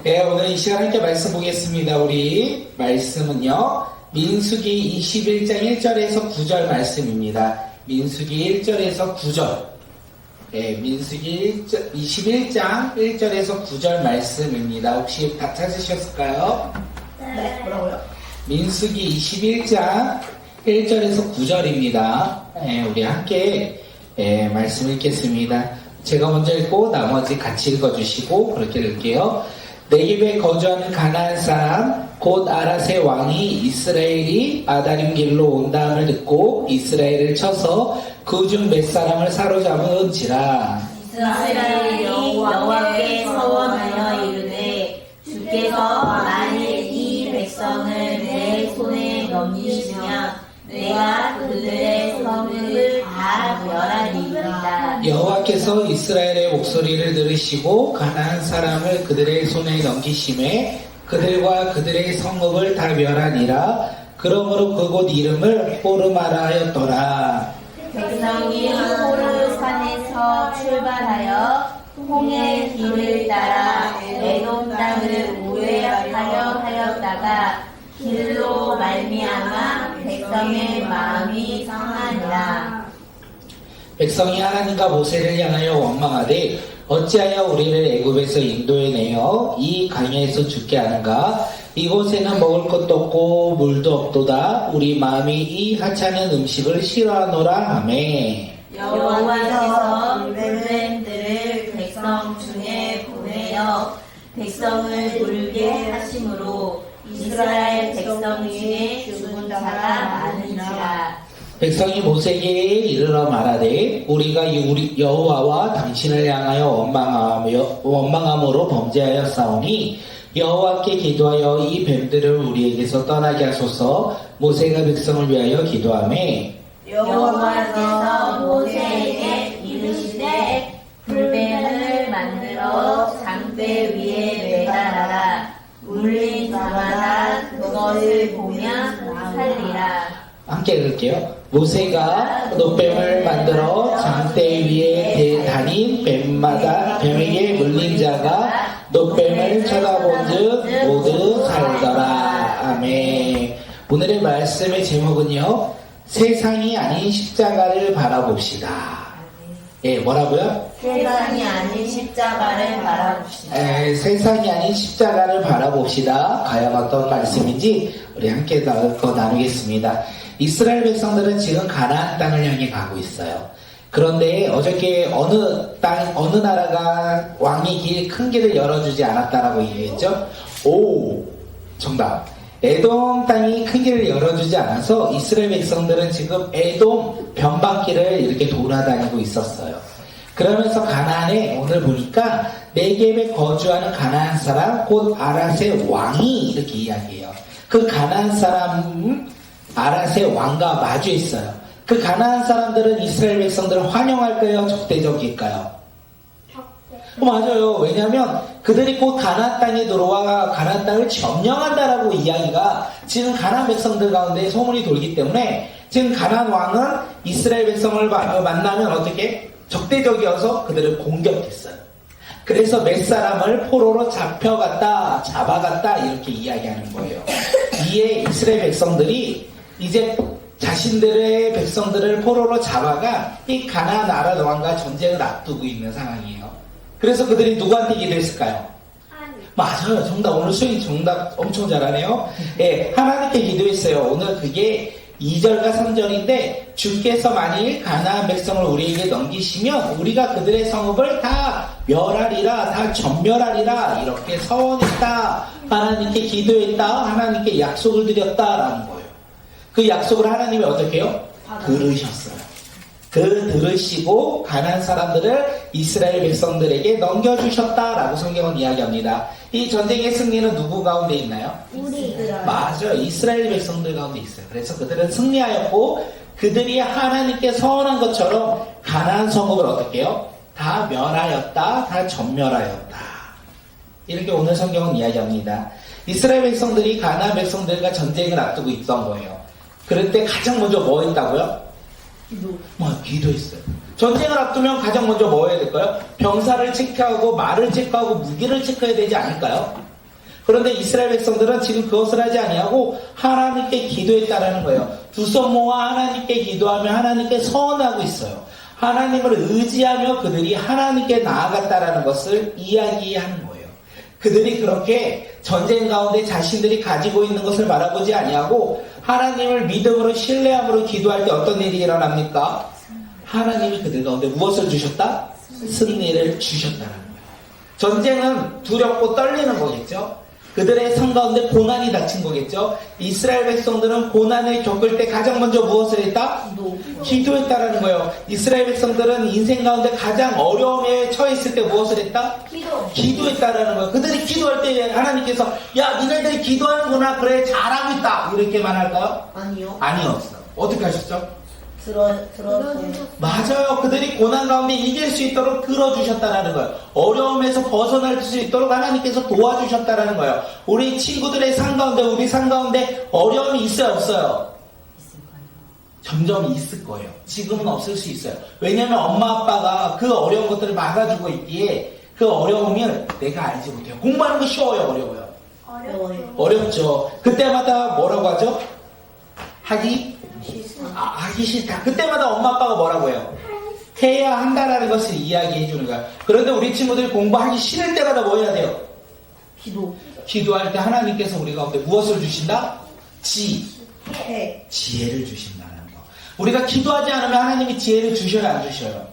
네, 오늘 이 시간 함께 말씀 보겠습니다. 우리 말씀은요, 민수기 21장 1절에서 9절 말씀입니다. 민수기 1절에서 9절. 네, 민수기 21장 1절에서 9절 말씀입니다. 혹시 다 찾으셨을까요? 네, 뭐라고요? 민수기 21장 1절에서 9절입니다. 네, 우리 함께 말씀 읽겠습니다. 제가 먼저 읽고 나머지 같이 읽어주시고 그렇게 읽을게요. 네겝에 거주하는 가나안 사람 곧 아랏의 왕이 이스라엘이 아다림 길로 온다함을 듣고 이스라엘을 쳐서 그 중 몇 사람을 사로잡은지라. 이스라엘이 여호와께 서원하여 이르되 주께서 만일 이 백성을 내 손에 넘기시면 내가 그들의 성을 다 멸하리이다. 여호와께서 이스라엘의 목소리를 들으시고 가나안 사람을 그들의 손에 넘기심에 그들과 그들의 성읍을 다 멸하니라. 그러므로 그곳 이름을 호르마라 하였더라. 백성이 호르산에서 출발하여 홍해 길을 따라 에돔 땅을 우회하여 하였다가 길로 말미암아 백성의 마음이 상하니라. 백성이 하나님과 모세를 향하여 원망하되 어찌하여 우리를 애굽에서 인도해내어 이 강야에서 죽게 하는가? 이곳에는 먹을 것도 없고 물도 없도다. 우리 마음이 이 하찮은 음식을 싫어하노라 하매. 여호와께서 르벤들을 백성 중에 보내어 백성을 돌게 하심으로 이스라엘 백성 중에 죽은 자가 많으니라. 백성이 모세에게 이르러 말하되 우리가 우리 여호와와 당신을 향하여 원망함으로 범죄하였사오니 여호와께 기도하여 이 뱀들을 우리에게서 떠나게 하소서. 모세가 백성을 위하여 기도하매 여호와께서 모세에게 이르시되 불뱀을 만들어 장대 위에 매달아라. 물린 자마다 그것을 보면 살리라. 함께 읽을게요. 모세가 놋뱀을 만들어 장대 위에 다닌 뱀마다 뱀에게 물린 자가 놋뱀을 쳐다본즉 모두 살더라. 아멘. 오늘의 말씀의 제목은요, 세상이 아닌 십자가를 바라봅시다. 예, 뭐라고요? 세상이 아닌 십자가를 바라봅시다. 세상이 아닌 십자가를 바라봅시다. 과연 어떤 말씀인지 우리 함께 나누겠습니다. 이스라엘 백성들은 지금 가나안 땅을 향해 가고 있어요. 그런데 어저께 어느 나라가 왕이 큰 길을 열어주지 않았다라고 얘기했죠? 오, 정답. 에돔 땅이 큰 길을 열어주지 않아서 이스라엘 백성들은 지금 에돔 변방길을 이렇게 돌아다니고 있었어요. 그러면서 가나안에 오늘 보니까 네겝에 거주하는 가나안 사람 곧 아랏의 왕이 이렇게 이야기해요. 그 가나안 사람 아랏의 왕과 마주했어요. 그 가나안 사람들은 이스라엘 백성들을 환영할까요? 적대적일까요? 맞아요. 왜냐하면 그들이 곧 가나안 땅에 들어와 가나안 땅을 점령한다라고 이야기가 지금 가나안 백성들 가운데 소문이 돌기 때문에 지금 가나안 왕은 이스라엘 백성을 만나면 어떻게? 적대적이어서 그들을 공격했어요. 그래서 몇 사람을 포로로 잡아갔다 이렇게 이야기하는 거예요. 이에 이스라엘 백성들이 이제 자신들의 백성들을 포로로 잡아가 이 가나안 나라 왕과 전쟁을 앞두고 있는 상황이에요. 그래서 그들이 누구한테 기도했을까요? 맞아요. 정답. 오늘 수영이 정답 엄청 잘하네요. 예, 하나님께 기도했어요. 오늘 그게 2절과 3절인데 주께서 만일 가나안 백성을 우리에게 넘기시면 우리가 그들의 성읍을 다 멸하리라, 다 전멸하리라 이렇게 서원했다. 하나님께 기도했다. 하나님께 약속을 드렸다라는 거예요. 그 약속을 하나님이 어떻게 해요? 들으셨어요. 들으시고 가나안 사람들을 이스라엘 백성들에게 넘겨주셨다라고 성경은 이야기합니다. 이 전쟁의 승리는 누구 가운데 있나요? 우리. 맞아요. 이스라엘 백성들 가운데 있어요. 그래서 그들은 승리하였고 그들이 하나님께 서원한 것처럼 가나안 성읍을 어떻게 해요? 다 멸하였다. 다 전멸하였다. 이렇게 오늘 성경은 이야기합니다. 이스라엘 백성들이 가나안 백성들과 전쟁을 앞두고 있던 거예요. 그럴 때 가장 먼저 뭐 했다고요? 기도했어요. 전쟁을 앞두면 가장 먼저 뭐 해야 될까요? 병사를 체크하고 말을 체크하고 무기를 체크해야 되지 않을까요? 그런데 이스라엘 백성들은 지금 그것을 하지 아니하고 하나님께 기도했다라는 거예요. 두 손 모아 하나님께 기도하며 하나님께 서원하고 있어요. 하나님을 의지하며 그들이 하나님께 나아갔다라는 것을 이야기하는 거예요. 그들이 그렇게 전쟁 가운데 자신들이 가지고 있는 것을 바라보지 아니하고 하나님을 믿음으로 신뢰함으로 기도할 때 어떤 일이 일어납니까? 하나님이 그들 가운데 무엇을 주셨다? 승리를 주셨다는 거예요. 전쟁은 두렵고 떨리는 거겠죠. 그들의 삶 가운데 고난이 닥친 거겠죠. 이스라엘 백성들은 고난을 겪을 때 가장 먼저 무엇을 했다? 기도했다라는 거예요. 이스라엘 백성들은 인생 가운데 가장 어려움에 처했을 때 무엇을 했다? 기도했다라는 거예요. 그들이 기도할 때 하나님께서 야 니네들이 기도하는구나 그래 잘하고 있다 이렇게만 할까요? 아니요. 아니었어요. 어떻게 하셨죠? 들었어요. 맞아요. 그들이 고난 가운데 이길 수 있도록 들어주셨다라는 거예요. 어려움에서 벗어날 수 있도록 하나님께서 도와주셨다라는 거예요. 우리 친구들의 삶 가운데 우리 삶 가운데 어려움이 있어요 없어요? 점점 있을 거예요. 지금은 없을 수 있어요. 왜냐하면 엄마 아빠가 그 어려운 것들을 막아주고 있기에 그 어려움을 내가 알지 못해요. 공부하는 거 쉬워요 어려워요? 어렵죠. 그때마다 뭐라고 하죠? 하기 싫다. 그때마다 엄마 아빠가 뭐라고 해요? 해야 한다라는 것을 이야기해 주는 거야. 그런데 우리 친구들이 공부하기 싫을 때마다 뭐 해야 돼요? 기도할 때 하나님께서 우리 가운데 무엇을 주신다? 지혜를 주신다는 거. 우리가 기도하지 않으면 하나님이 지혜를 주셔요 안 주셔요?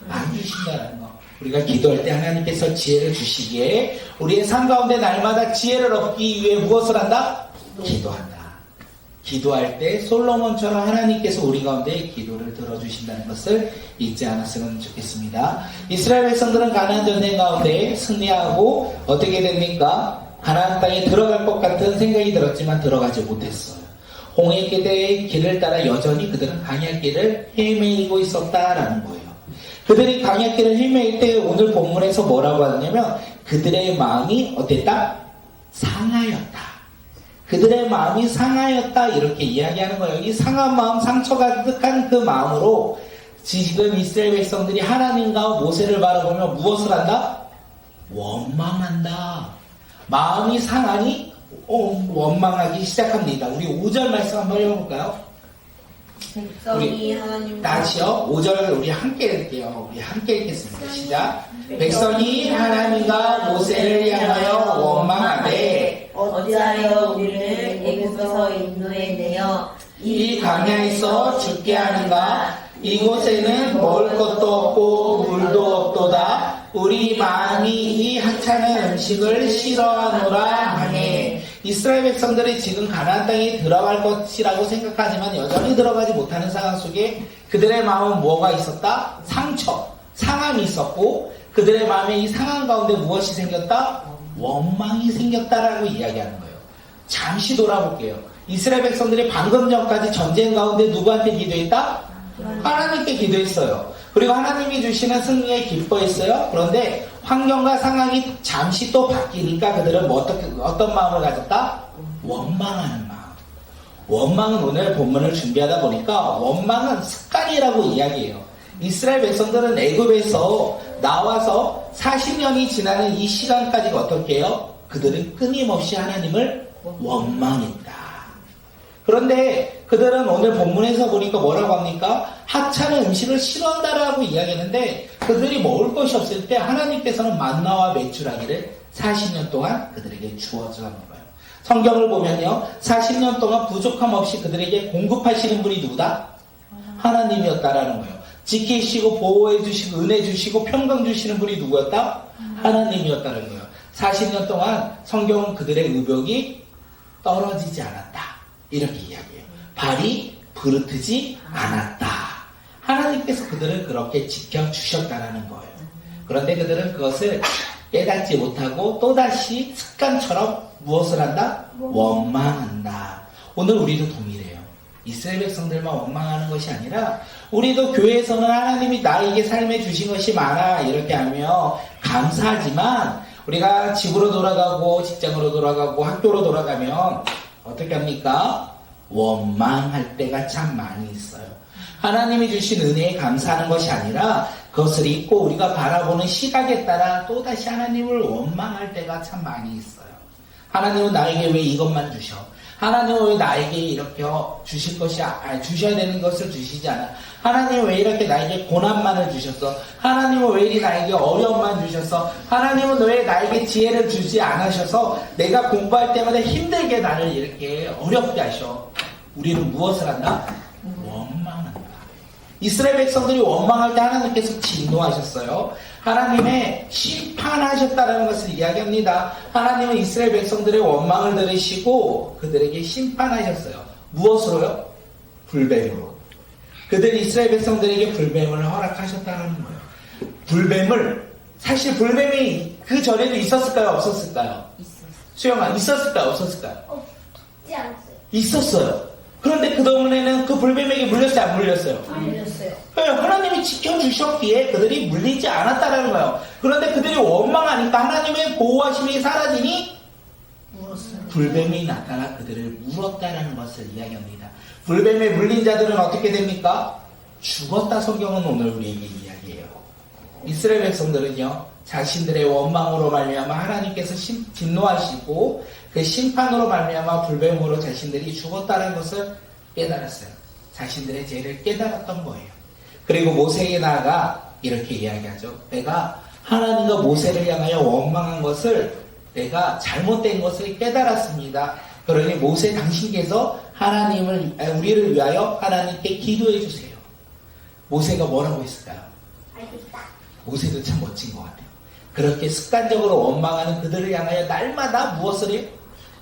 안 주신다는 거. 우리가 기도할 때 하나님께서 지혜를 주시기에 우리의 삶 가운데 날마다 지혜를 얻기 위해 무엇을 한다? 기도한다. 기도할 때 솔로몬처럼 하나님께서 우리 가운데 기도를 들어주신다는 것을 잊지 않았으면 좋겠습니다. 이스라엘 백성들은 가나안 전쟁 가운데 승리하고 어떻게 됩니까? 가나안 땅에 들어갈 것 같은 생각이 들었지만 들어가지 못했어요. 홍해길의 길을 따라 여전히 그들은 광야길을 헤매이고 있었다라는 거예요. 그들이 광야길을 헤매일 때 오늘 본문에서 뭐라고 하냐면 그들의 마음이 어땠다? 상하였다. 그들의 마음이 상하였다 이렇게 이야기하는 거예요. 이 상한 마음, 상처 가득한 그 마음으로 지금 이스라엘 백성들이 하나님과 모세를 바라보며 무엇을 한다? 원망한다. 마음이 상하니 원망하기 시작합니다. 우리 5절 말씀 한번 읽어볼까요? 백성이 하나님 다시요. 5절을 우리 함께 읽을게요. 우리 함께 읽겠습니다. 시작. 백성이 하나님과 모세를 향하여 원망하되 어찌하여 우리를 애굽에서 인도해 내어 이 광야에서 죽게 하는가? 이곳에는 먹을 것도 없고 물도 없도다. 우리 마음이 이 하찮은 음식을 싫어하노라 하네. 이스라엘 백성들이 지금 가나안 땅에 들어갈 것이라고 생각하지만 여전히 들어가지 못하는 상황 속에 그들의 마음은 뭐가 있었다? 상함이 있었고 그들의 마음에 이 상황 가운데 무엇이 생겼다? 원망이 생겼다라고 이야기하는 거예요. 잠시 돌아볼게요. 이스라엘 백성들이 방금 전까지 전쟁 가운데 누구한테 기도했다? 하나님께 기도했어요. 그리고 하나님이 주시는 승리에 기뻐했어요. 그런데 환경과 상황이 잠시 또 바뀌니까 그들은 어떤 마음을 가졌다? 원망하는 마음. 원망은 오늘 본문을 준비하다 보니까 원망은 습관이라고 이야기해요. 이스라엘 백성들은 애굽에서 나와서 40년이 지나는 이 시간까지가 어떻게 해요? 그들은 끊임없이 하나님을 원망했다. 그런데 그들은 오늘 본문에서 보니까 뭐라고 합니까? 하찮은 음식을 싫어한다라고 이야기하는데 그들이 먹을 것이 없을 때 하나님께서는 만나와 메추라기를 40년 동안 그들에게 주어주는 거예요. 성경을 보면요. 40년 동안 부족함 없이 그들에게 공급하시는 분이 누구다? 하나님이었다라는 거예요. 지키시고 보호해 주시고 은혜 주시고 평강 주시는 분이 누구였다? 하나님이었다는 거예요. 40년 동안 성경은 그들의 의복이 떨어지지 않았다. 이렇게 이야기해요. 발이 부르트지 않았다. 하나님께서 그들을 그렇게 지켜주셨다라는 거예요. 그런데 그들은 그것을 깨닫지 못하고 또다시 습관처럼 무엇을 한다? 원망한다. 오늘 우리도 동일해요. 이스라엘 백성들만 원망하는 것이 아니라 우리도 교회에서는 하나님이 나에게 삶에 주신 것이 많아 이렇게 하며 감사하지만 우리가 집으로 돌아가고 직장으로 돌아가고 학교로 돌아가면 어떻게 합니까? 원망할 때가 참 많이 있어요. 하나님이 주신 은혜에 감사하는 것이 아니라 그것을 잊고 우리가 바라보는 시각에 따라 또다시 하나님을 원망할 때가 참 많이 있어요. 하나님은 나에게 왜 이것만 주셔? 하나님은 왜 나에게 이렇게 주셔야 되는 것을 주시지 않아? 하나님은 왜 이렇게 나에게 고난만을 주셨어? 하나님은 왜 이리 나에게 어려움만 주셨어? 하나님은 왜 나에게 지혜를 주지 않으셔서 내가 공부할 때마다 힘들게 나를 이렇게 어렵게 하셔? 우리는 무엇을 한다? 원망한다. 이스라엘 백성들이 원망할 때 하나님께서 진노하셨어요. 하나님의 심판하셨다는 것을 이야기합니다. 하나님은 이스라엘 백성들의 원망을 들으시고 그들에게 심판하셨어요. 무엇으로요? 불뱀으로. 그들이 이스라엘 백성들에게 불뱀을 허락하셨다는 거예요. 불뱀을, 사실 불뱀이 그 전에도 있었을까요? 없었을까요? 수영아, 있었을까요? 없었을까요? 없지 않았어요. 있었어요. 그런데 그동안에는 그 불뱀에게 물렸어요? 안 물렸어요? 물렸어요. 하나님이 지켜주셨기에 그들이 물리지 않았다는 거예요. 그런데 그들이 원망하니까 하나님의 보호하심이 사라지니 물었어요. 불뱀이 나타나 그들을 물었다는 것을 이야기합니다. 불뱀에 물린 자들은 어떻게 됩니까? 죽었다. 성경은 오늘 우리에게 이야기해요. 이스라엘 백성들은요, 자신들의 원망으로 말미암아 하나님께서 진노하시고 그 심판으로 말미암아 불뱀으로 자신들이 죽었다는 것을 깨달았어요. 자신들의 죄를 깨달았던 거예요. 그리고 모세에게 나아가 이렇게 이야기하죠. 내가 하나님과 모세를 향하여 원망한 것을, 내가 잘못된 것을 깨달았습니다. 그러니 모세 당신께서 우리를 위하여 하나님께 기도해 주세요. 모세가 뭐라고 했을까요? 알겠다. 모세도 참 멋진 것 같아요. 그렇게 습관적으로 원망하는 그들을 향하여 날마다 무엇을 해요?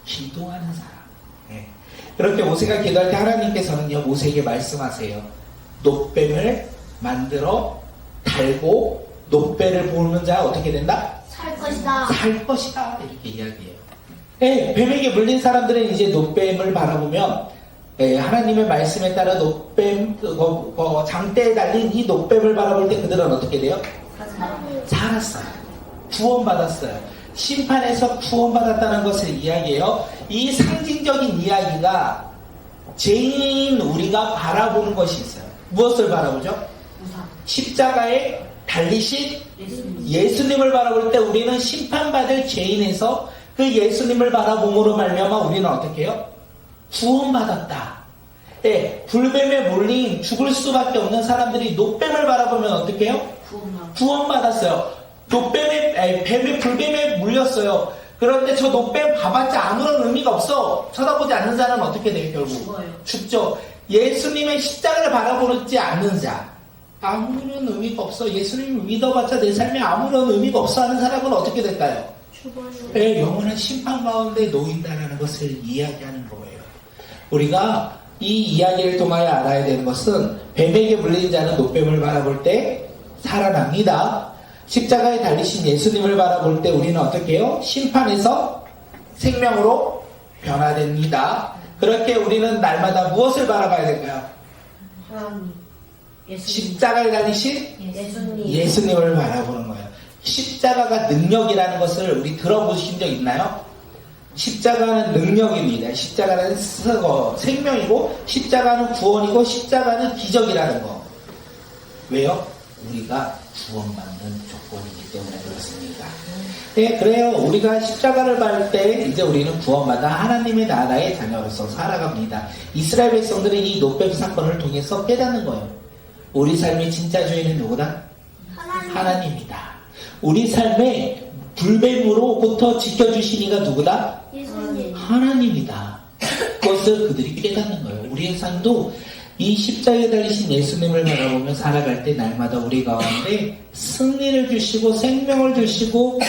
기도하는 사람. 네. 그렇게 모세가 기도할 때 하나님께서는요, 모세에게 말씀하세요. 놋뱀을 만들어 달고 놋뱀을 보는 자 어떻게 된다? 살 것이다. 살 것이다. 이렇게 이야기해요. 네, 뱀에게 물린 사람들은 이제 놋뱀을 바라보면, 하나님의 말씀에 따라 놋뱀, 장대에 달린 이 놋뱀을 바라볼 때 그들은 어떻게 돼요? 살았어요. 구원받았어요. 심판에서 구원받았다는 것을 이야기해요. 이 상징적인 이야기가 죄인인 우리가 바라보는 것이 있어요. 무엇을 바라보죠? 십자가에 달리신 예수님을 바라볼 때 우리는 심판받을 죄인에서 그 예수님을 바라봄으로 말미암아 우리는 어떻게 해요? 구원받았다. 네, 불뱀에 물린 죽을 수밖에 없는 사람들이 놋뱀을 바라보면 어떻게 해요? 구원받았어요. 불뱀에 물렸어요. 그런데 저 놋뱀 봐봤자 아무런 의미가 없어. 쳐다보지 않는 자는 어떻게 돼요, 결국? 죽죠. 예수님의 십자가를 바라보지 않는 자, 아무런 의미가 없어. 예수님을 믿어봤자 내 삶에 아무런 의미가 없어 하는 사람은 어떻게 될까요? 네, 영원한 심판 가운데 놓인다는 것을 이야기하는 거예요. 우리가 이 이야기를 통하여 알아야 되는 것은 뱀에게 물린 자는 놋뱀을 바라볼 때 살아납니다. 십자가에 달리신 예수님을 바라볼 때 우리는 어떻게 해요? 심판에서 생명으로 변화됩니다. 그렇게 우리는 날마다 무엇을 바라봐야 될까요? 하나님. 십자가에 달리신 예수님. 예수님을 바라보는 거예요. 십자가가 능력이라는 것을 우리 들어보신 적 있나요? 십자가는 능력입니다. 십자가는 생명이고, 십자가는 구원이고, 십자가는 기적이라는 거. 왜요? 우리가 구원받는 조건이기 때문에 그렇습니다. 네, 그래요. 우리가 십자가를 밟을 때 이제 우리는 구원받아 하나님의 나라의 자녀로서 살아갑니다. 이스라엘 백성들은 이 놋뱀 사건을 통해서 깨닫는 거예요. 우리 삶의 진짜 주인은 누구다? 하나님이다. 우리 삶의 불뱀으로부터 지켜주신 이가 누구다? 예수님. 하나님이다. 그것을 그들이 깨닫는 거예요. 우리의 삶도 이 십자가에 달리신 예수님을 바라보며 살아갈 때 날마다 우리 가운데 승리를 주시고 생명을 주시고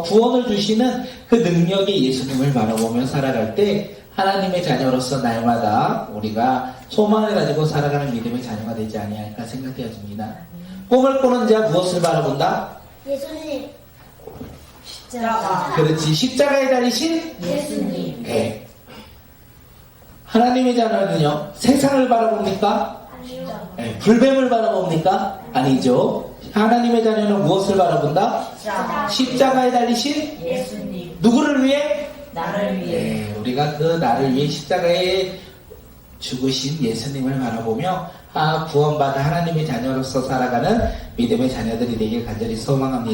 구원을 주시는 그 능력의 예수님을 바라보며 살아갈 때 하나님의 자녀로서 날마다 우리가 소망을 가지고 살아가는 믿음의 자녀가 되지 아니할까 생각되어집니다. 꿈을 꾸는 자 무엇을 바라본다? 예수님. 십자가. 그렇지. 십자가에 달리신 예수님. 네. 하나님의 자녀는요, 세상을 바라봅니까? 아니요. 네. 불뱀을 바라봅니까? 아니죠. 하나님의 자녀는 무엇을 바라본다? 십자가. 십자가에 달리신 예수님. 누구를 위해? 나를 위해. 네, 우리가 그 나를 위해 십자가에 죽으신 예수님을 바라보며 구원받아 하나님의 자녀로서 살아가는 믿음의 자녀들이 되길 간절히 소망합니다.